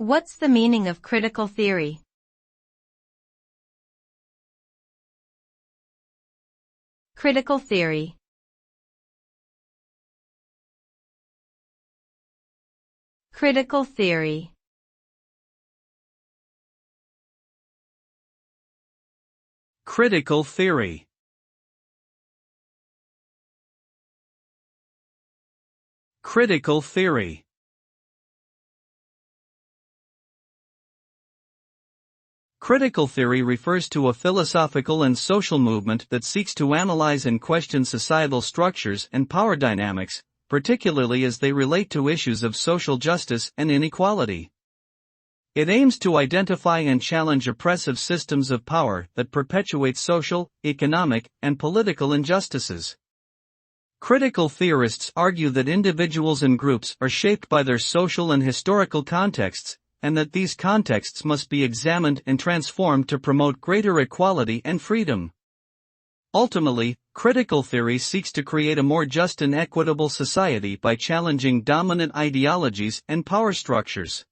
What's the meaning of critical theory? Critical theory. Critical theory. Critical theory. Critical theory. Critical theory refers to a philosophical and social movement that seeks to analyze and question societal structures and power dynamics, particularly as they relate to issues of social justice and inequality. It aims to identify and challenge oppressive systems of power that perpetuate social, economic, and political injustices. Critical theorists argue that individuals and groups are shaped by their social and historical contexts, and that these contexts must be examined and transformed to promote greater equality and freedom. Ultimately, critical theory seeks to create a more just and equitable society by challenging dominant ideologies and power structures.